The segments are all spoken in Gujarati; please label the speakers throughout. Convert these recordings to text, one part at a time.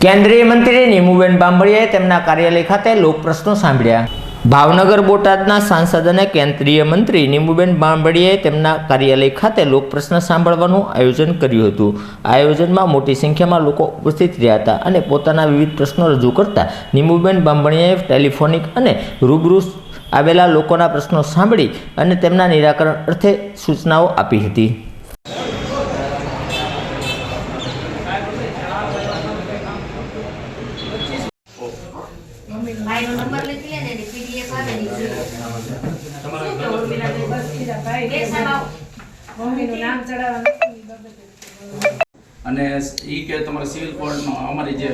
Speaker 1: કેન્દ્રીય મંત્રી નીમુબેન બાંભણીયાએ તેમના કાર્યાલય ખાતે લોકપ્રશ્નો સાંભળ્યા। ભાવનગર બોટાદના સાંસદ અને કેન્દ્રીય મંત્રી નીમુબેન બાંભણીયાએ તેમના કાર્યાલય ખાતે લોકપ્રશ્ન સાંભળવાનું આયોજન કર્યું હતું। આ આયોજનમાં મોટી સંખ્યામાં લોકો ઉપસ્થિત રહ્યા હતા અને પોતાના વિવિધ પ્રશ્નો રજૂ કરતા નીમુબેન બાંભણીયાએ ટેલિફોનિક અને રૂબરૂ આવેલા લોકોના પ્રશ્નો સાંભળી અને તેમના નિરાકરણ અર્થે સૂચનાઓ આપી હતી।
Speaker 2: भाई नो नंबर लिख लिया ने पीडीएफ आ गई તમારો ભાઈ કે સાહેબ મમ્મી નું નામ ચડાવવાનું
Speaker 3: અને ઈ કે તમારા સિવિલ કોર્ટ નો અમારી જે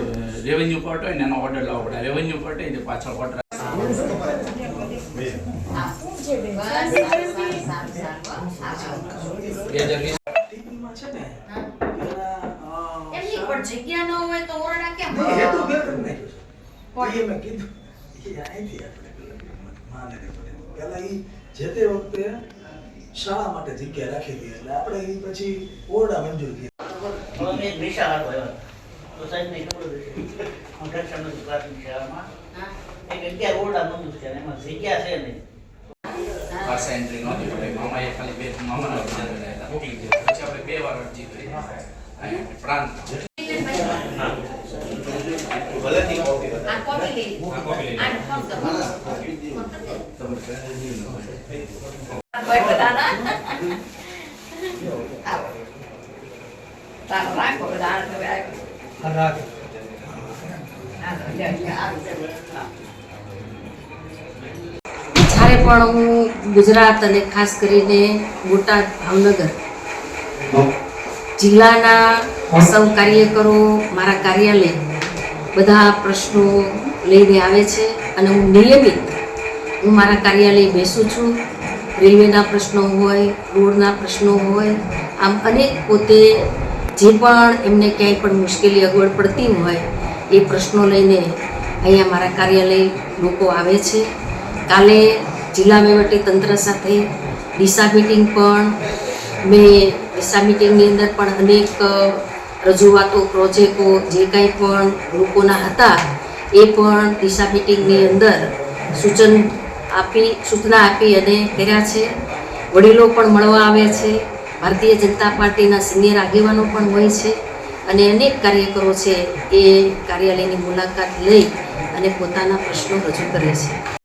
Speaker 3: રેવન્યુ કોર્ટ હોય ને એનો ઓર્ડર લાવવો પડે। રેવન્યુ કોર્ટ એ જે પાછળ ઓર્ડર
Speaker 2: એમની પર જગ્યા ન હોય તો ઓરડા કેમ
Speaker 4: એ તો બે કર નાખ્યો એ મેં કીધું કે આઈથી આપણે માને પેલા ઈ જે તે વખતે શાળા માટે જગ્યા રાખી હતી એટલે આપણે ઈ પછી ઓરડા મંજૂર કર્યા।
Speaker 5: અમે એક નિશાળ હતો તો સાહેબ ને ખબર હતી કોન્ટ્રાક્શન નું પ્રાથમિક શાળામાં એક 11 ઓરડા મંજૂર છે એમાં જગ્યા છે નહીં।
Speaker 3: પાસ એન્ટ્રી નહોતી પડે મામાએ ખાલી બે મામાના અરજી કર્યા હતા ઠીક છે પછી આપણે બે વાર અરજી કરી અહીંયા પ્રાંત ભલે થી
Speaker 2: આ કોપી લઈ આ ફોન કરો ભાઈ બતાના આવો તારો રાખો બધા હવે
Speaker 4: રાખ
Speaker 6: જ્યારે પણ હું ગુજરાત અને ખાસ કરીને બોટાદ ભાવનગર જિલ્લાના સૌ કાર્યકરો મારા કાર્યાલય બધા પ્રશ્નો લઈને આવે છે અને હું નિયમિત મારા કાર્યાલય બેસું છું। રેલવેના પ્રશ્નો હોય, રોડના પ્રશ્નો હોય, આમ અનેક પોતે જે પણ એમને ક્યાંય પણ મુશ્કેલી અગવડ પડતી હોય એ પ્રશ્નો લઈને અહીંયા મારા કાર્યાલય લોકો આવે છે। કાલે જિલ્લા વહીવટી તંત્ર સાથે દિશા મિટિંગ પણ મેં દિશા મિટિંગની અંદર પણ અનેક રજૂઆતો પ્રોજેક્ટો જે કાંઈ પણ લોકોના હતા એ પણ દિશા મિટિંગની અંદર સૂચના આપી અને કર્યા છે। વડીલો પણ મળવા આવે છે, ભારતીય જનતા પાર્ટીના સિનિયર આગેવાનો પણ હોય છે અને અનેક કાર્યકરો છે એ કાર્યાલયની મુલાકાત લઈ અને પોતાના પ્રશ્નો રજૂ કરે છે।